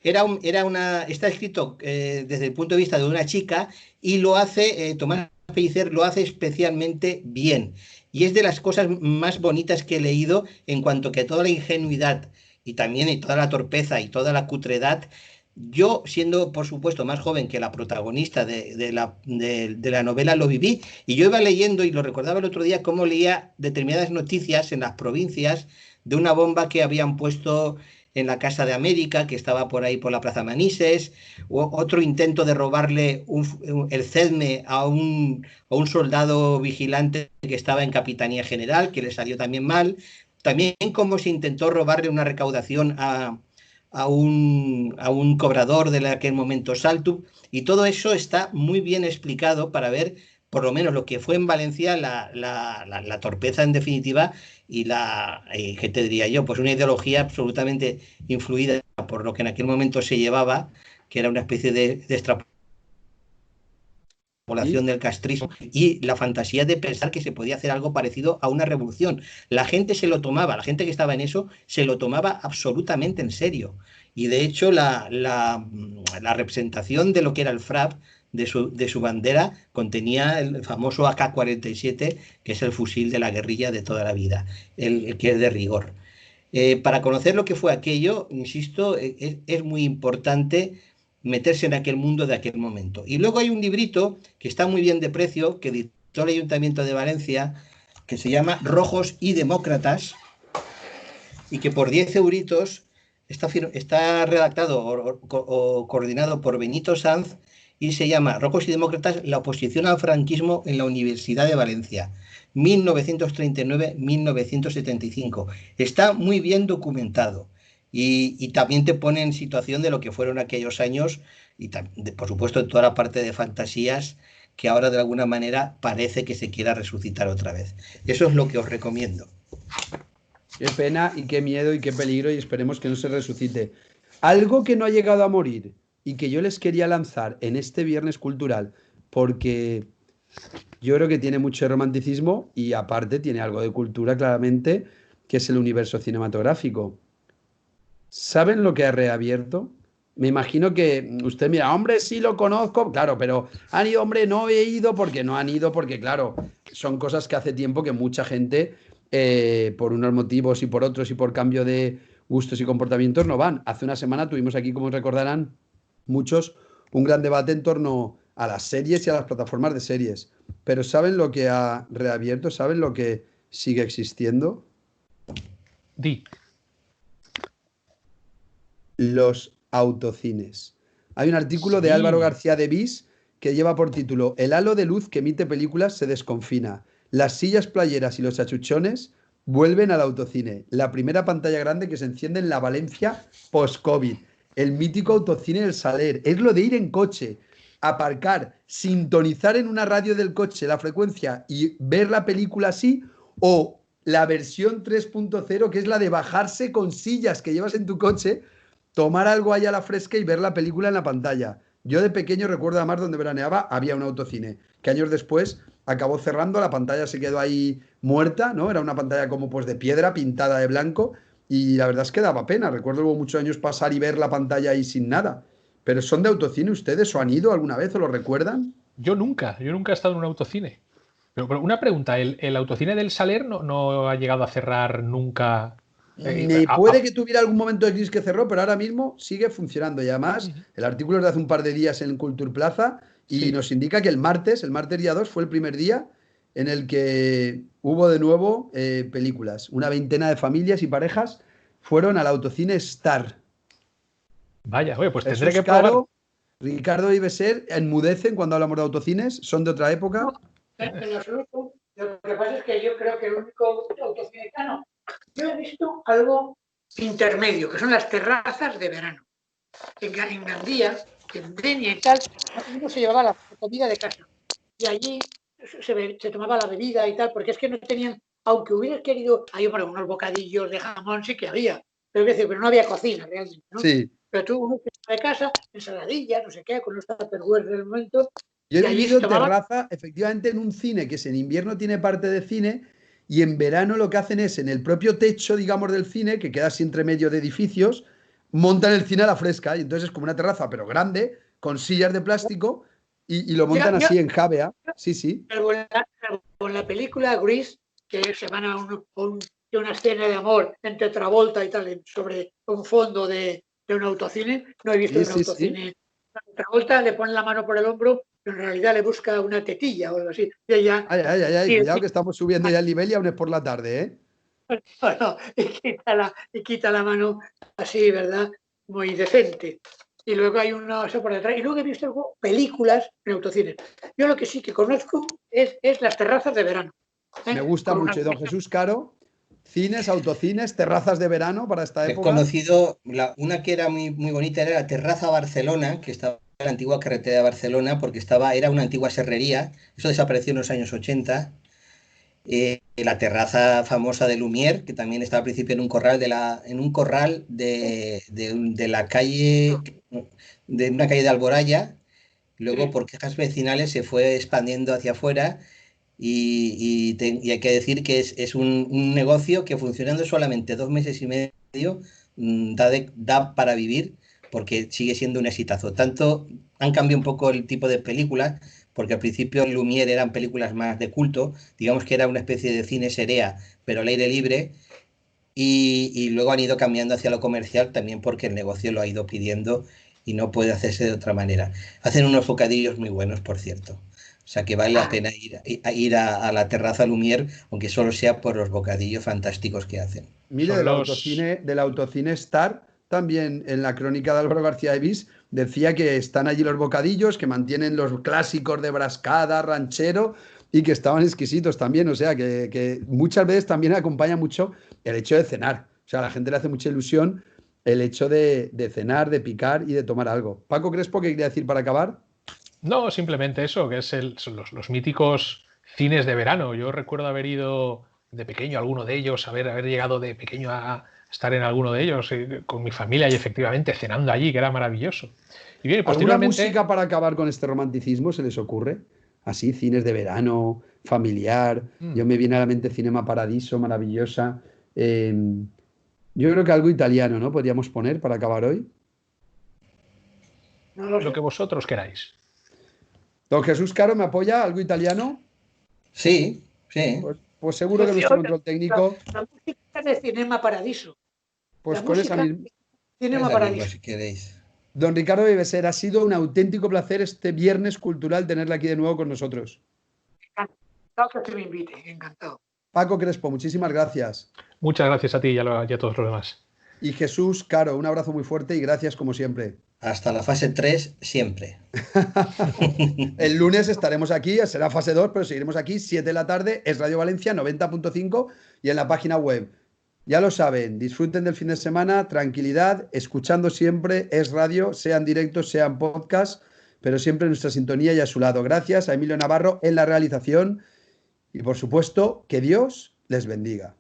Está escrito desde el punto de vista de una chica y lo hace, Tomás Pellicer lo hace especialmente bien. Y es de las cosas más bonitas que he leído en cuanto que toda la ingenuidad y también y toda la torpeza y toda la cutredad. Yo, siendo por supuesto más joven que la protagonista de la novela, lo viví y yo iba leyendo y lo recordaba el otro día cómo leía determinadas noticias en las provincias de una bomba que habían puesto en la Casa de América, que estaba por ahí por la Plaza Manises, o otro intento de robarle el CEDME a un soldado vigilante que estaba en Capitanía General, que le salió también mal. También cómo se intentó robarle una recaudación a un cobrador de aquel momento Saltum, y todo eso está muy bien explicado para ver por lo menos lo que fue en Valencia la torpeza en definitiva y ¿qué te diría yo? Pues una ideología absolutamente influida por lo que en aquel momento se llevaba, que era una especie de ¿Y? extrapolación del castrismo y la fantasía de pensar que se podía hacer algo parecido a una revolución. La gente se lo tomaba, la gente que estaba en eso, se lo tomaba absolutamente en serio. Y de hecho la representación de lo que era el FRAP, de su bandera, contenía el famoso AK-47, que es el fusil de la guerrilla de toda la vida, el que es de rigor. Para conocer lo que fue aquello, insisto, es muy importante meterse en aquel mundo de aquel momento. Y luego hay un librito que está muy bien de precio, que editó el Ayuntamiento de Valencia, que se llama Rojos y Demócratas, y que por 10 euritos está redactado o coordinado por Benito Sanz y se llama Rojos y Demócratas, la oposición al franquismo en la Universidad de Valencia, 1939-1975. Está muy bien documentado y también te pone en situación de lo que fueron aquellos años y por supuesto de toda la parte de fantasías que ahora de alguna manera parece que se quiera resucitar otra vez. Eso es lo que os recomiendo. Qué pena y qué miedo y qué peligro y esperemos que no se resucite. Algo que no ha llegado a morir y que yo les quería lanzar en este viernes cultural, porque yo creo que tiene mucho romanticismo y aparte tiene algo de cultura claramente, que es el universo cinematográfico. ¿Saben lo que ha reabierto? Me imagino que usted mira, hombre, sí lo conozco, claro, pero han ido, hombre, no he ido porque no han ido, porque claro, son cosas que hace tiempo que mucha gente, por unos motivos y por otros y por cambio de gustos y comportamientos, no van. Hace una semana tuvimos aquí, como recordarán muchos, un gran debate en torno a las series y a las plataformas de series. Pero ¿saben lo que ha reabierto? ¿Saben lo que sigue existiendo? Di. Los autocines. Hay un artículo de Sí. Álvaro García de Vis que lleva por título El halo de luz que emite películas se desconfina. Las sillas playeras y los achuchones vuelven al autocine. La primera pantalla grande que se enciende en la Valencia post-COVID. El mítico autocine del Saler. Es lo de ir en coche, aparcar, sintonizar en una radio del coche la frecuencia y ver la película así, o la versión 3.0, que es la de bajarse con sillas que llevas en tu coche, tomar algo ahí a la fresca y ver la película en la pantalla. Yo de pequeño recuerdo además donde veraneaba había un autocine, que años después acabó cerrando, la pantalla se quedó ahí muerta, ¿no? Era una pantalla como pues de piedra pintada de blanco y la verdad es que daba pena. Recuerdo luego muchos años pasar y ver la pantalla ahí sin nada. ¿Pero son de autocine ustedes o han ido alguna vez o lo recuerdan? Yo nunca he estado en un autocine. Pero una pregunta, ¿el autocine del Saler no ha llegado a cerrar nunca? Puede que tuviera algún momento de crisis que cerró, pero ahora mismo sigue funcionando. Y además, Ujú. el artículo es de hace un par de días en Culture Plaza y Sí. nos indica que el martes día 2, fue el primer día en el que hubo de nuevo películas. Una veintena de familias y parejas fueron al autocine Star. Vaya, oye, pues Eso tendré es que probar. caro. Ricardo y Beser enmudecen cuando hablamos de autocines. ¿Son de otra época? No, en absoluto. Lo que pasa es que yo creo que el único autocine no. Yo he visto algo intermedio, que son las terrazas de verano. En Gandía, en Denia y tal, uno se llevaba la comida de casa. Y allí se tomaba la bebida y tal, porque es que no tenían, aunque hubieras querido, hay unos bocadillos de jamón, sí que había, pero no había cocina realmente, ¿no? Sí. Pero tú uno de casa, ensaladilla, no sé qué, con los tupperware del momento, Yo he y allí se vivido tomaba. terraza, efectivamente, en un cine, que es en invierno tiene parte de cine, y en verano lo que hacen es, en el propio techo, digamos, del cine, que queda así entre medio de edificios, montan el cine a la fresca, y entonces es como una terraza, pero grande, con sillas de plástico, y lo Ya, montan ya, así en javea. Sí, sí. salvo en la película Grease, que se van a una escena de amor entre Travolta y tal, sobre un fondo de un autocine. No he visto Sí, un sí, sí. autocine. Travolta le pone la mano por el hombro, pero en realidad le busca una tetilla o algo así. Y ella, Ay, ay, ay, ay, y, cuidado que estamos subiendo ya el nivel y aún es por la tarde, ¿eh? y quita la mano así, ¿verdad? Muy decente. Y luego hay una eso por detrás. Y luego he visto algo, películas en autocines. Yo lo que sí que conozco es las terrazas de verano. Me gusta Con una mucho. Y don Jesús Caro, cines, autocines, terrazas de verano para esta He época. conocido una que era muy bonita, era la Terraza Barcelona, que estaba en la antigua carretera de Barcelona, porque era una antigua serrería, eso desapareció en los años 80. La terraza famosa de Lumière, que también estaba al principio en un corral de la calle, de una calle de Alboraya, luego Sí. por quejas vecinales se fue expandiendo hacia afuera y hay que decir que es un negocio que funcionando solamente 2 meses y medio da para vivir porque sigue siendo un exitazo. Tanto han cambiado un poco el tipo de películas, porque al principio en Lumière eran películas más de culto, digamos que era una especie de cine serea, pero al aire libre, y luego han ido cambiando hacia lo comercial también porque el negocio lo ha ido pidiendo y no puede hacerse de otra manera. Hacen unos bocadillos muy buenos, por cierto. O sea que vale la pena ir a la terraza Lumière, aunque solo sea por los bocadillos fantásticos que hacen. Mire, Son los... del autocine Star, también en la crónica de Álvaro García de Vis, decía que están allí los bocadillos, que mantienen los clásicos de Brascada, Ranchero, y que estaban exquisitos también. O sea, que muchas veces también acompaña mucho el hecho de cenar. O sea, a la gente le hace mucha ilusión el hecho de cenar, de picar y de tomar algo. Paco Crespo, ¿qué quería decir para acabar? No, simplemente eso, que son los míticos cines de verano. Yo recuerdo haber ido de pequeño a alguno de ellos, haber llegado de pequeño a estar en alguno de ellos con mi familia y efectivamente cenando allí, que era maravilloso. Y bien, ¿Alguna posteriormente, música para acabar con este romanticismo se les ocurre? Así, cines de verano, familiar. Yo me viene a la mente Cinema Paradiso, maravillosa. Eh, yo creo que algo italiano, ¿no? Podríamos poner para acabar hoy. No lo lo sé. que vosotros queráis. Don Jesús Caro, ¿me apoya? ¿Algo italiano? Sí, sí. Pues seguro que nuestro control La, técnico, la música de Cinema Paradiso. pues La con esa música misma. de Cinema Esa misma, Paradiso. si queréis. Don Ricardo Viveser, ha sido un auténtico placer este viernes cultural tenerle aquí de nuevo con nosotros. Encantado que me invite, encantado. Paco Crespo, muchísimas gracias. Muchas gracias a ti y a todos los demás. Y Jesús Caro, un abrazo muy fuerte y gracias como siempre. Hasta la fase 3 siempre. El lunes estaremos aquí, será fase 2, pero seguiremos aquí, 7 de la tarde, es Radio Valencia 90.5 y en la página web. Ya lo saben, disfruten del fin de semana, tranquilidad, escuchando siempre Es Radio, sean directos, sean podcast, pero siempre en nuestra sintonía y a su lado. Gracias a Emilio Navarro en la realización y por supuesto que Dios les bendiga.